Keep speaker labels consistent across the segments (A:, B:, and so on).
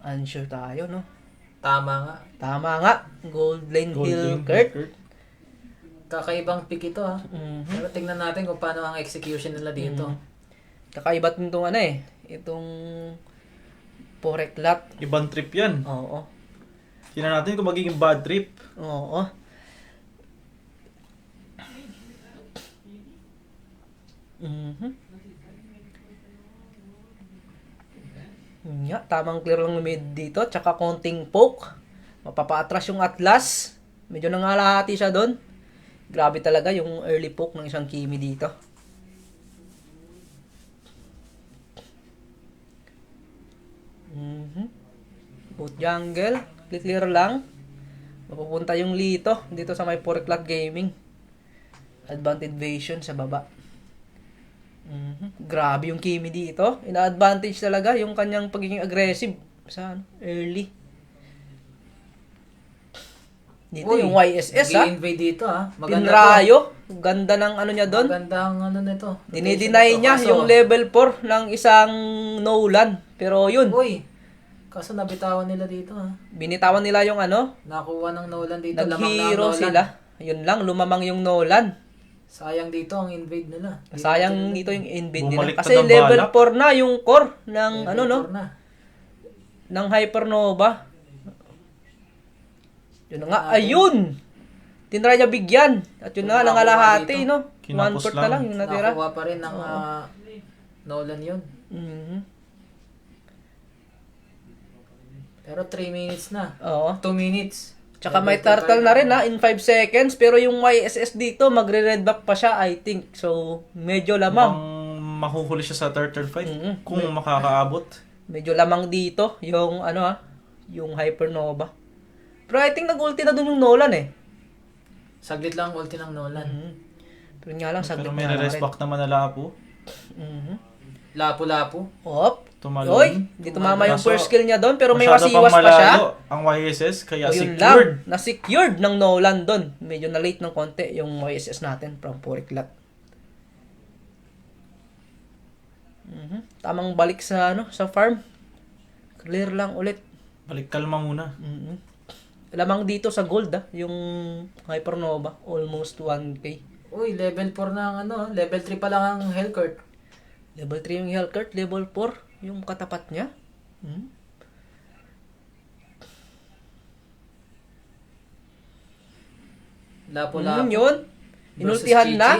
A: Unsure tayo, no?
B: Tama nga.
A: Tama nga. Golden Hill Kurt.
B: Kakaibang pick ito ha.
A: Mhm.
B: Pero tingnan natin kung paano ang execution nila dito.
A: Kakaiba itong ano eh. Itong Poreklat.
C: Ibang trip yan.
A: Oo.
C: Tingnan natin kung magiging bad trip.
A: Oo. Mhm. Tamang clear lang mid dito. Tsaka konting poke. Mapapaatras yung Atlas. Medyo nangalahati siya doon. Grabe talaga yung early poke ng isang Kimi dito. Boot jungle. Clear lang. Mapupunta yung Lito dito sa may Poreklat Gaming. Advantage Vision sa baba. Grabe yung Kimi dito. Ina-advantage talaga yung kanyang pagiging aggressive sa early. Dito yung YSS ha.
B: Mag-i-invade dito ha. Maganda
A: Pinrayo. Ganda ng ano niya doon.
B: Maganda ang ano nito.
A: Dinideny niya
B: Kaso,
A: yung level 4 ng isang Nolan. Pero yun,
B: Uy, kaso nabitawan nila dito ha.
A: binitawan nila yung ano.
B: Nakuha ng Nolan dito. Lamang na ang
A: Nag-hero
B: Nolan.
A: sila. Yun lang, lumamang yung Nolan.
B: Sayang dito ang invade nila.
A: Sayang dito yung invade nila.
C: Bumaliktad
A: Kasi
C: ang
A: level
C: balak.
A: 4 na yung core ng
B: Level
A: ano no,
B: 4 na.
A: ng Hypernova. Yun na nga, ayun! Tinry niya bigyan. At yun na nga, nangalahati,
B: dito.
A: no?
C: Kinapos
A: 1/4 na
C: lang.
A: lang yung natira.
B: Nakuha pa rin ng Nolan yun.
A: Mhm.
B: Pero 3 minutes na.
A: Oo.
B: 2 minutes.
A: Tsaka may turtle na rin ha, in 5 seconds. Pero yung YSS dito, magre-red back pa siya, I think. So, medyo lamang.
C: Mahuhuli siya sa turtle fight.
A: Mhm.
C: Kung makakaabot.
A: Medyo lamang dito, yung ano ha, yung Hypernova. Pero I think nag-ulti na dun yung Nolan eh.
B: Saglit lang ang ulti ng Nolan.
A: Pero nga lang, saglit
C: Pero may
A: na lang rin.
C: respect naman na Lapo.
A: Mhm.
B: Lapu-lapu.
A: Op.
C: Tumalon.
A: Oy, di tumama yung
C: Kaso,
A: first skill niya doon, pero may
C: masyado
A: wasiwas
C: pang
A: pa siya.
C: malayo ang YSS, kaya
A: O yun
C: secured.
A: lang, na-secured ng Nolan doon. Medyo na-late ng konti yung YSS natin from Poreklat. Tamang balik sa ano, sa farm. Clear lang ulit.
C: Balik kalma muna.
A: Lamang dito sa gold yung Hypernova, almost 1k.
B: Uy, level 4 na ang ano. Level 3 pa lang ang Hellcourt.
A: Level 3 yung Hellcourt, level 4 yung katapat niya.
B: Lapu-lapu.
A: Yun.
B: versus
A: Inultihan
B: Chichi.
A: na.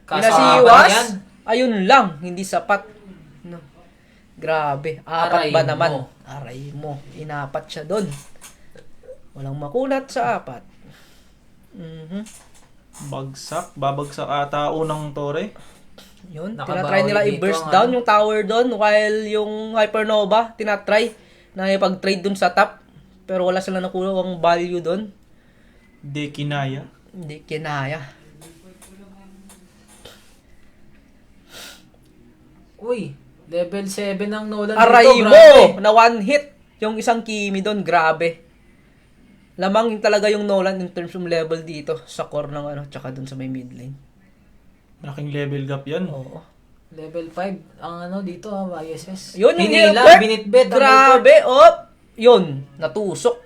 B: Kaso
A: Pinasiwas.
B: yan.
A: Ayun lang, hindi sapat. No. Grabe. Apat
B: Aray
A: ba naman?
B: mo.
A: Aray mo. Inapat siya doon. Walang makunat sa apat.
C: Bagsak. Babagsak ata unang tore.
A: Yun.
B: Nakabawi
A: Tinatry nila
B: dito
A: i-burst
B: ang
A: down
B: ano.
A: yung tower doon while yung Hypernova tinatry na ipag-trade doon sa top. Pero wala sila nakuha ang value doon.
C: Di kinaya.
A: Hindi kinaya.
B: Uy, level 7 ang Nolan
A: Aray
B: dito.
A: mo!
B: Grabe.
A: Na one hit yung isang Kimi doon. Grabe. Lamang yung talaga yung Nolan in terms of level dito sa core ng ano, tsaka doon sa may mid lane.
C: Malaking level gap yan.
A: Oo.
B: Level 5 ang ano dito YSS.
A: Yun yung
B: Hinila,
A: Hellcourt.
B: binitbit. ang
A: Grabe, op! Yun, natusok.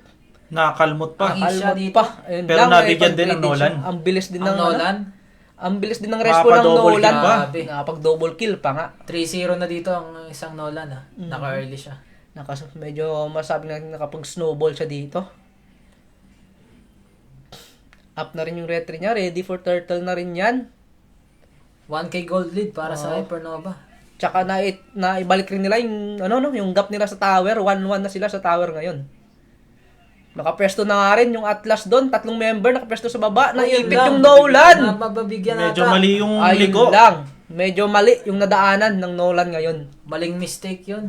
C: Nakakalmot pa.
B: Ang siya
A: Almot
B: dito.
A: pa. Ayun
C: Pero
A: lang,
C: nabigyan
A: may
C: din ng
A: pag-prediction.
C: Nolan.
A: Ang bilis din
B: Ang
A: ng
B: Nolan.
A: Ano, ang bilis din ng respo ng
C: Makapa-double
A: Nolan.
C: kill pa.
A: Nakapag-double kill pa nga.
B: 3-0 na dito ang isang Nolan ha. Naka-early siya.
A: Medyo masabi natin nakapag-snowball siya dito. Up na rin yung retry niya. Ready for turtle na rin yan.
B: 1k gold lead para sa Hypernova.
A: Tsaka naibalik rin nila yung, ano, no, yung gap nila sa tower. 1-1 na sila sa tower ngayon. Nakapresto na nga rin yung Atlas doon. 3 member nakapresto sa baba. Naipit yung Nolan.
B: Mababigyan
C: Medyo
B: ata.
C: mali yung
A: Ayun
C: ligo.
A: lang. Medyo mali yung nadaanan ng Nolan ngayon.
B: Maling mistake yun.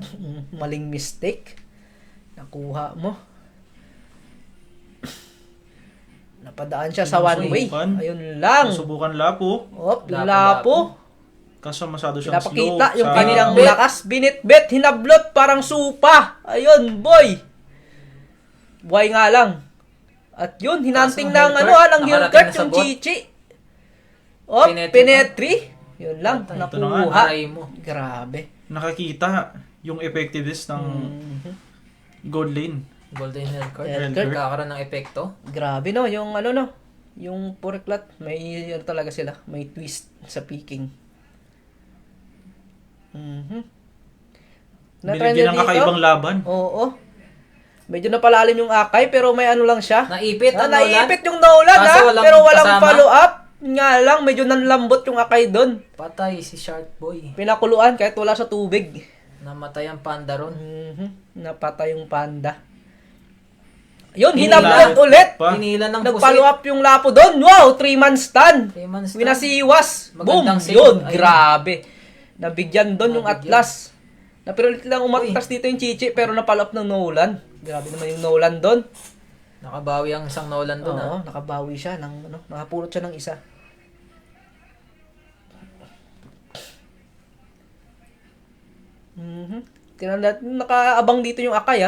A: Maling mistake. Nakuha mo. Napadaan siya sa one way.
C: Sinusubukan.
A: Ayun lang.
C: Subukan Lapo.
A: Op, yung
B: Lapo.
A: lapo.
C: Kaso masyado siyang slow.
A: Pinapakita yung
C: sa-
A: kanilang lakas. Binitbit, hinablot, parang supa. Ayun, boy. Buhay nga lang. At yun, hinanting ng
B: Kaso
A: ano ng
B: Hellcourt,
A: Hellcourt
B: nakarating na sa
A: yung
B: bot.
A: Chichi. Op,
B: Pinetri
A: Pinetri. Yun lang,
C: Ito na nga,
A: nakuha.
B: aray mo.
A: Grabe.
C: Nakakita yung effectiveness ng Gold lane.
B: Golden Hellcurt.
A: Hellcurt.
B: Kakaroon ng epekto.
A: Grabe no, yung ano no, yung Puriklat, may ano talaga sila, may twist sa picking.
C: Binigyan ng kakaibang laban.
A: Oo. Medyo napalalim yung Akay, pero may ano lang siya.
B: Naipit ang Nolan.
A: Naipit yung Nolan
B: Kaso
A: ha,
B: walang
A: pero walang
B: kasama.
A: follow-up. Nga lang, medyo nanlambot yung Akay doon.
B: Patay si Shark Boy.
A: Pinakuluan kahit wala sa tubig.
B: Namatay ang panda ron.
A: Napatay yung panda. Yun,
B: Hinila.
A: hinablot ulit.
C: Pa.
B: Hinila ng
A: Nag-follow
B: pusit.
A: up yung Lapo doon. Wow, 3-man stun.
B: 3-man stun.
A: Winasiwas. Boom.
B: Magandang save.
A: Yun,
B: Ayun.
A: grabe. Nabigyan doon yung
B: Nabigyan.
A: Atlas. Napirulit lang umatras dito yung Chichi pero napalop ng Nolan. Grabe naman yung Nolan doon.
B: Nakabawi ang isang Nolan doon.
A: Oo, nakabawi siya ng ano, nakapulot siya ng isa. Tingnan natin, nakaabang dito yung Akay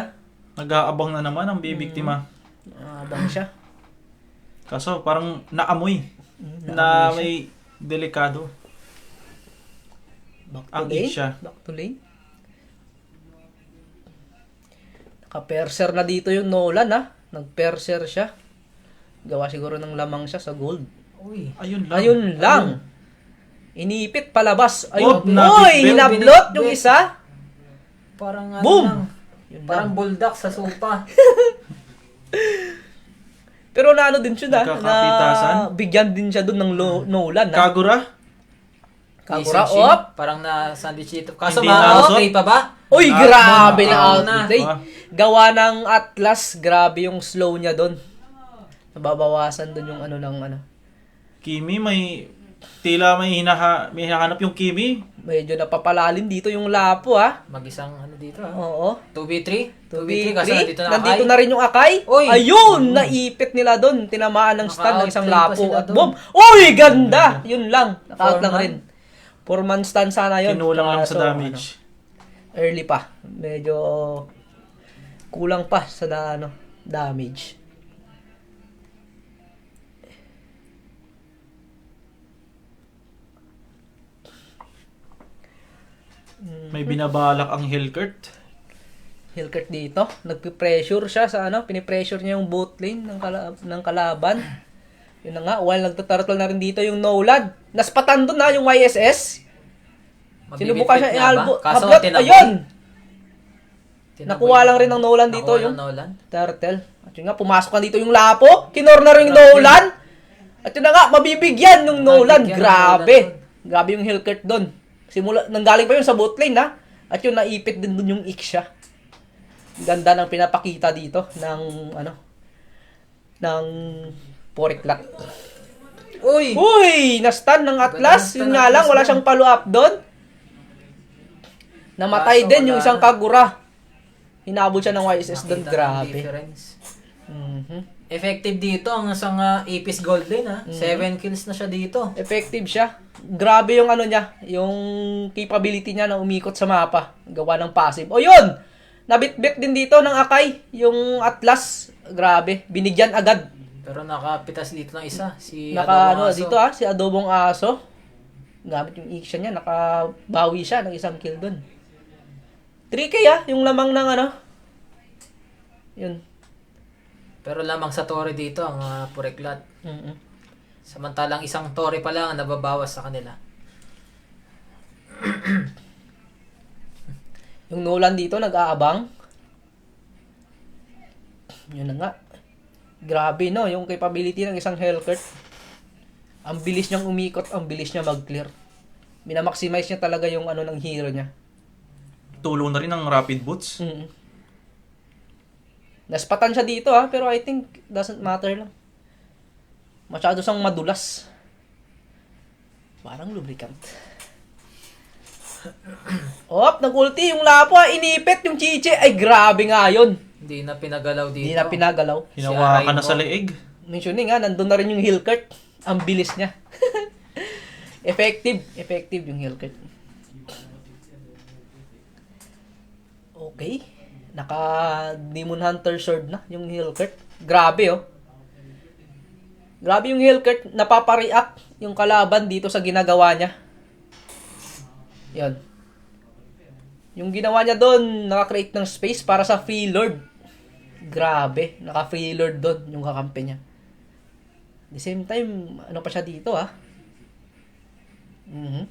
C: Nag-aabang na naman ang bibiktima.
A: Nakaabang siya.
C: Kaso parang naamoy. Na
A: naamoy siya.
C: may delikado.
A: Back to
C: Ang
A: lane.
C: siya.
A: Back to lane. Naka-perser na dito yung Nolan Nag-perser siya. Gawa siguro ng lamang siya sa gold.
B: Uy.
C: Ayun lang.
A: Ayun lang. Inipit palabas.
C: Oh,
A: Ayun.
C: nabit-
A: Uy, hinablot yung
B: binit-
A: isa.
B: Parang ano
A: Boom!
B: lang.
A: Yun
B: Parang
A: lang.
B: buldak sa sopa.
A: Pero naano din siya
C: Nagkakapitasan?
A: na bigyan din siya doon ng Nolan
C: Kagura?
A: Kagura,
B: Ising
A: op!
B: Parang na sandwich ito. Kaso
C: Hindi na
B: ma-outplay pa ba?
A: Uy, grabe na
B: out
A: outplay.
C: na.
A: Gawa ng Atlas, grabe yung slow niya doon. Nababawasan doon yung ano ng ano.
C: Kimi, may hinahanap yung Kimi.
A: Medyo napapalalim dito yung Lapo
B: Mag-isang ano dito
A: Oo.
B: 2v3? 2v3
A: 2v3.
B: kasi nandito na
A: Nandito
B: Akay.
A: na rin yung Akay.
B: Uy!
A: Ayun! Naipit nila doon. Tinamaan ng stun ng isang
B: Naka-outplay pa
A: Lapo.
B: sila
A: At
B: doon.
A: boom! Uy! Ganda! Yun lang. Naka-out lang
B: 4-man.
A: rin. 4-man stun sana yun.
C: Kinulang lang sa
A: Kaso,
C: damage.
A: early pa. Medyo kulang pa sa damage.
C: May binabalak ang Hellcurt.
A: Hellcurt dito. Nagpi-pressure siya sa pinipressure niya yung bot lane ng kalaban. Yun na nga, while nagtaturtle na rin dito yung Nolan. Naspatan doon yung YSS. Sinubukan siya i-albo.
B: Kaso
A: Hablot,
B: tinaboy.
A: ayun!
B: Tinaboy.
A: Nakuha lang rin ng Nolan dito
B: Nakuha
A: yung
B: ng Nolan.
A: turtle. At yun nga, pumasok na dito yung Lapo. Kinor na rin yung Nolan. At yun na nga, mabibigyan yung Nolan.
B: Mabibigyan ng
A: Grabe.
B: Nolan
A: Grabe yung Hellcurt doon. Nanggaling pa yun sa bot lane At yun, naipit din doon yung Iksha. Ganda ng pinapakita dito ng Puriklat.
B: Uy!
A: Uy! Na-stun ng Atlas.
B: Ganda ng
A: Yun nga lang,
B: Atlas
A: wala
B: doon.
A: siyang follow-up doon. Namatay
B: Kaso
A: din
B: wala
A: yung isang
B: na.
A: Kagura. Hinabol siya ng YSS doon.
B: Nakita ng
A: Grabe.
B: difference.
A: Mhm.
B: Effective dito ang isang Apis Gold Lane 7 kills na siya dito.
A: Effective siya. Grabe yung niya, yung capability niya na umikot sa mapa. Gawa ng passive. O yun! Nabitbit din dito ng Akay, yung Atlas. Grabe, binigyan agad.
B: Pero nakapitas dito ng isa. Si
A: Naka
B: Adobong Aso.
A: dito si Adobong Aso. Gamit yung Iksha niya, nakabawi siya ng isang kill dun. 3K yung lamang ng Yun.
B: Pero lamang sa Torre dito ang Puriklat.
A: Mm-mm.
B: Samantalang isang Torre pa lang ang nababawas sa kanila.
A: Yung Nolan dito nag-aabang. Yun na nga. Grabe yung capability ng isang Hellcurt. Ang bilis niyang umikot, ang bilis niya mag-clear. Minamaximize niya talaga yung ng hero niya.
C: Tulong na rin ng Rapid Boots.
A: Mm. Naspatan siya dito pero I think doesn't matter lang. Masyado siyang madulas. Parang lubricant. Nag-ulti yung Lapo inipit yung Chichi. Ay, grabe nga yun.
B: Hindi na pinagalaw dito.
A: Hindi na pinagalaw.
C: Hinawakan na
B: Rainbow.
C: sa leeg.
A: Mentioning nandun na rin yung Hellcurt. Ang bilis niya. Effective yung Hellcurt. Okay. Naka Demon Hunter sword na yung Hellcurt. Grabe Grabe yung Hellcurt. Napapa-react yung kalaban dito sa ginagawa niya. Yan. Yung ginawa niya doon, naka-create ng space para sa Free Lord. Grabe, naka-Free Lord doon yung kakampi niya. At the same time, ano pa siya dito Mhm.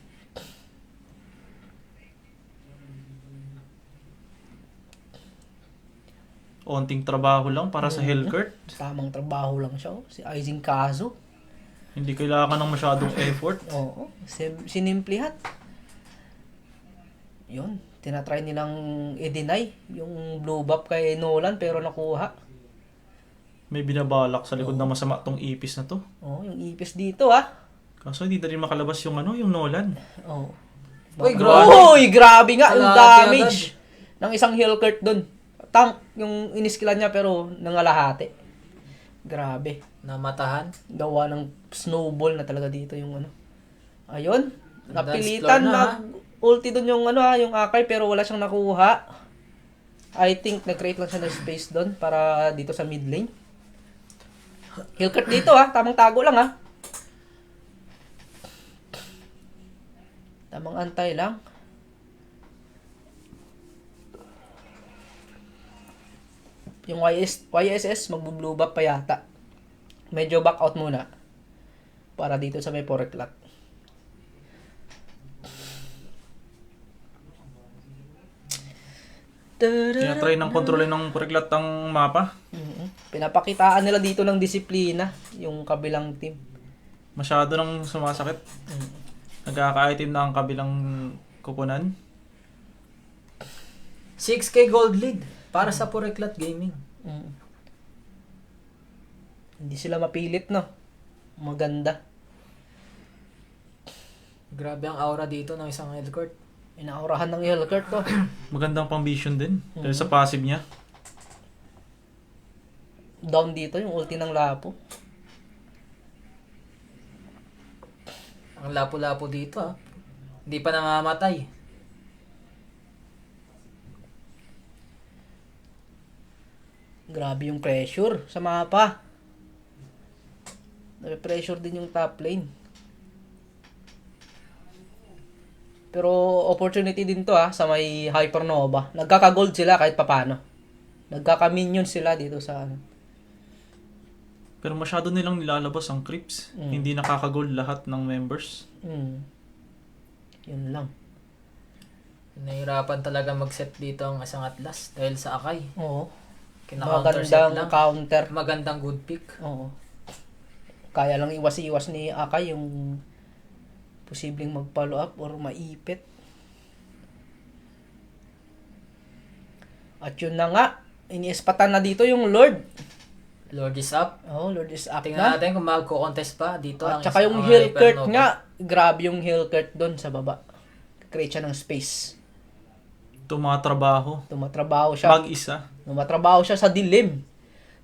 C: Onting trabaho lang para sa Hellcourt.
A: Tamang trabaho lang siya. Si Aizen Kazu.
C: Hindi kailangan ng masyadong effort.
A: Oo, sinimplihan. Yun, tinatry nilang i-deny yung blue buff kay Nolan pero nakuha.
C: May binabalak sa likod na masama tong ipis na to.
A: Oo, yung ipis dito
C: Kaso hindi na rin makalabas yung yung Nolan.
A: Oo.
B: Uy, grabe.
A: Uy, grabe nga yung
B: Kalahati
A: damage ng isang Hellcourt doon. Tank yung iniskilan niya pero nangalahati. Grabe.
B: Namatahan.
A: Gawa ng snowball na talaga dito yung Ayun,
B: Dance
A: napilitan
B: floor na,
A: ulti doon yung yung Akai pero wala siyang nakuha. I think nag-create lang siya ng space doon para dito sa mid lane. Hellcourt dito tamang tago lang Tamang antay lang. Yung YSS magbo-blue buff pa yata. Medyo back out muna. Para dito sa may Poreklat.
C: Tinatry ng kontrolin ng Poreklat ang mapa.
A: Pinapakitaan nila dito ng disiplina yung kabilang team.
C: Masyado nang sumasakit. Nagkaka-item na ang kabilang kupunan.
B: 6K gold lead para sa Poreklat Gaming.
A: Hindi sila mapilit, no? Maganda.
B: Grabe ang aura dito ng isang Hellcourt.
A: Inaurahan ng Hellcourt to.
C: Magandang pang vision din. Dahil sa passive niya.
A: Down dito yung ulti ng Lapo.
B: Ang lapo-lapo dito Hindi pa nangamatay.
A: Grabe yung pressure sa mapa. Pressure din yung top lane. Pero opportunity din to sa may Hypernova. Nagkaka-gold sila kahit papano. Nagkaka-minion sila dito sa
C: Pero masyado nilang nilalabas ang creeps. Hindi nakaka-gold lahat ng members.
A: Yun lang.
B: Nahirapan talaga mag-set dito ang isang Atlas dahil sa Akai.
A: Oo.
B: Kina-counter set
A: Magandang
B: lang.
A: counter.
B: Magandang good pick.
A: Oo. Kaya lang iwas-iwas ni Akai yung posibleng mag-follow up or maipit. At yun na nga, iniispatan na dito yung Lord.
B: Lord is up.
A: Oh, Lord is up
B: Tingnan
A: na.
B: natin kung magko-contest pa dito
A: At
B: ang
A: saka yung
B: isang
A: Hellcourt
B: Hypernova.
A: nga, grabe yung Hellcourt doon sa baba. Create siya ng space.
C: Tumatrabaho.
A: Tumatrabaho siya.
C: Mag-isa.
A: Tumatrabaho siya sa dilim.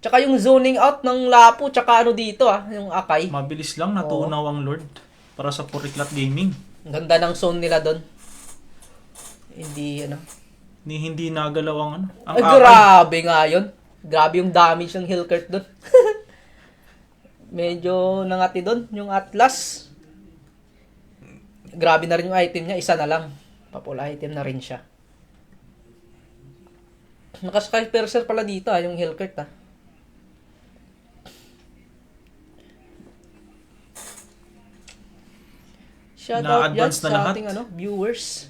A: Tsaka yung zoning out ng Lapo, tsaka dito yung Akai.
C: Mabilis lang natunaw ang Lord para sa Poreklat Gaming.
A: Ang ganda ng zone nila doon. Hindi
C: Hindi nagalaw ang ang
A: Ay,
C: Akai.
A: grabe nga yun. Grabe yung damage ng Hellcourt doon. Medyo nangati doon, yung Atlas. Grabe na rin yung item niya, isa na lang. Papula item na rin siya. Naka-Skypercer pala dito yung Hellcourt Shoutout yan
C: Na-advance na
A: sa
C: lahat.
A: ating viewers.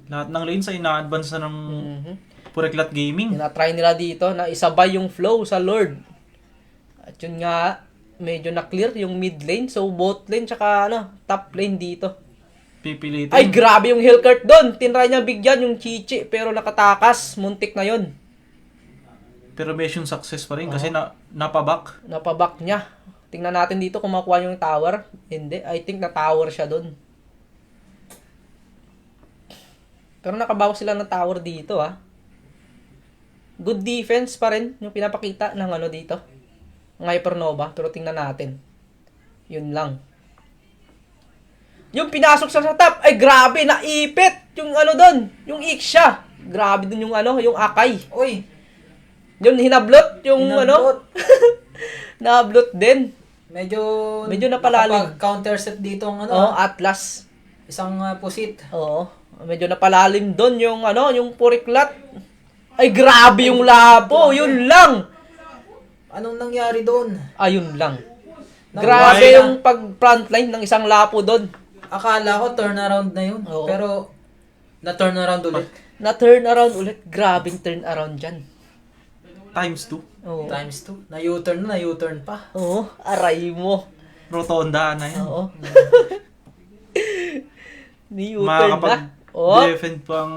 C: Lahat ng lanes ay na-advance na ng Poreklat Gaming.
A: Tinatry nila dito na isabay yung flow sa Lord. At yun nga, medyo na-clear yung mid lane. So, bot lane tsaka top lane dito.
C: Pipilitin.
A: Ay, grabe yung Hellcourt doon. Tinry niya bigyan yung Chichi pero nakatakas. Muntik na yun.
C: Pero mission success pa rin kasi napabak.
A: Napabak niya. Tingnan natin dito kung makuha yung tower. Hindi. I think na-tower siya doon. Pero nakabawas sila ng tower dito Good defense pa rin yung pinapakita ng dito. Ng Hypernova. Pero tingnan natin. Yun lang. Yung pinasok sa top. Ay grabe. Naipit. Yung doon. Yung Iksha. Grabe dun yung yung Akai.
B: Uy!
A: Yung hinablot. Yung
B: Hinablot.
A: Nablot din.
B: Medyo
A: napalalim.
B: counter set dito ang
A: Oo, Atlas.
B: isang pusit.
A: Oo. Medyo napalalim doon yung yung Puriklat. Ay, grabe yung Lapo. Yun lang.
B: Anong nangyari doon?
A: Ayun lang. Grabe
C: Why?
A: yung pag-frontline ng isang Lapo doon.
B: Akala ko turnaround na yun.
A: Oo.
B: Pero, na-turnaround ulit.
A: Na-turn around ulit. Grabing turn around dyan.
C: Times 2.
A: Oo.
B: Times 2. Na-U-turn na, U-turn pa.
A: Oo, aray mo.
C: Rotonda na yan.
A: Oo. Ni-U-turn na. Oo.
C: Makakapag-defend pang...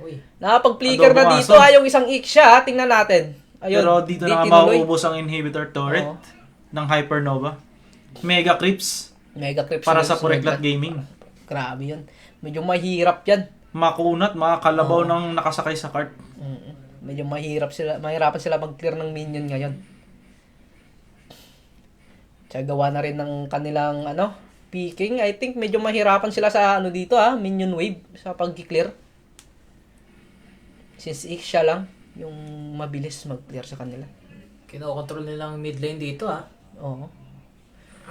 B: Uy.
A: Nakapag-flicker na
C: Adobo
A: dito
C: aso.
A: yung isang Iksha. Tingnan natin. Ayun.
C: Pero dito
A: di
C: na nga
A: tinuloy.
C: mauubos ang inhibitor turret
A: Oo.
C: ng Hypernova. Mega Crips
A: Mega clips.
C: para
A: yung
C: sa
A: sunod
C: Puriklat
A: yan.
C: Gaming.
A: Grabe yun. Medyo mahirap yan.
C: Makunat, makakalabaw ng nakasakay sa cart.
A: Medyo mahirapan sila mag-clear ng minion ngayon. Tsaka gawa na rin ng kanilang picking. I think medyo mahirapan sila sa dito minion wave sa pag-clear. Since Iksha lang yung mabilis mag-clear sa kanila.
B: Kinokontrol nilang mid lane dito
A: Oo.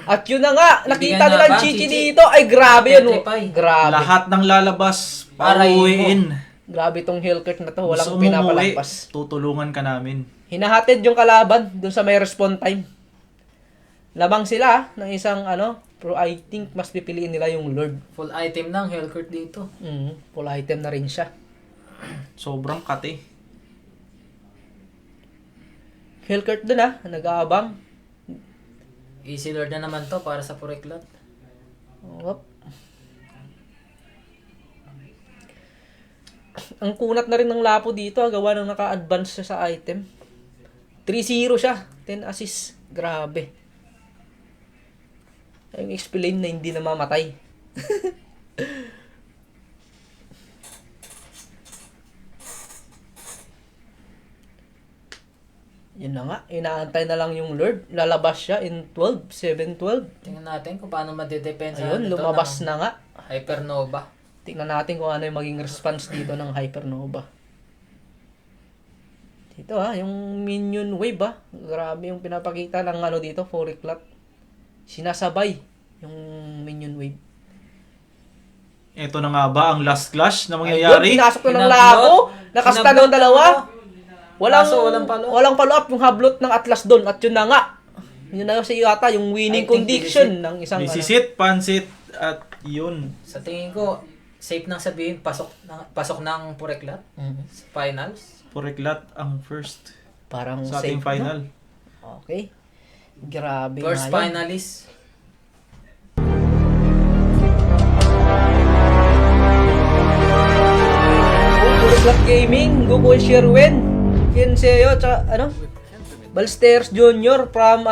A: At yun na nga, nakita
B: Bigyan
A: nila
B: na ba,
A: Chichi
B: Chichi?
A: dito. Ay, grabe yun.
B: Petrify.
A: Grabe.
C: Lahat ng lalabas,
B: Aray mo.
C: pauwiin.
A: Grabe tong Hellcurt na to. Walang
C: Gusto mo umuwi,
A: pinapalampas.
C: tutulungan ka namin.
A: Hinahatid yung kalaban dun sa may respawn time. Lamang sila ng isang pero I think mas pipiliin nila yung Lord.
B: Full item ng Hellcurt dito.
A: Full item na rin siya.
C: Sobrang kate.
A: Hellcurt dun nag-aabang.
B: Easy lord na naman to para sa Puriklat.
A: Op. Ang kunat na rin ng Lapo dito, gawa ng naka-advance siya sa item. 3-0 siya, 10 assists. Grabe. Yung explain na hindi namamatay. Yun na nga, inaantay na lang yung Lord. Lalabas siya in 12, 7-12.
B: Tingnan natin kung paano madedepensa
A: Ayun,
B: nito
A: lumabas
B: ng
A: na nga.
B: Hypernova.
A: Tingnan natin kung ano yung maging response dito ng Hypernova. Dito yung minion wave Grabe yung pinapakita ng dito, Puriklat. Sinasabay yung minion wave.
C: Ito na nga ba ang last clash na
A: Ayun,
C: mangyayari?
A: pinasok na ng
B: Hinablot.
A: Lapo. Nakasta ng
B: Hinablot
A: dalawa.
B: Kaso walang follow up.
A: Yung hablot ng Atlas doon. At yun na nga. Yun na sa yata yung winning
B: I think
A: condition ng isang
C: Bisisit, pansit, at yun.
B: Sa tingin ko, safe nang sabihin pasok ng Puriklat sa finals.
C: Puriklat ang first
A: Parang
C: sa
A: safe
C: ating final.
A: Okay. Grabe
B: First
A: nga yun.
B: finalist.
A: Puriklat Gaming, Gokul Sherwin, Kinseo, tsaka Balsters Jr. from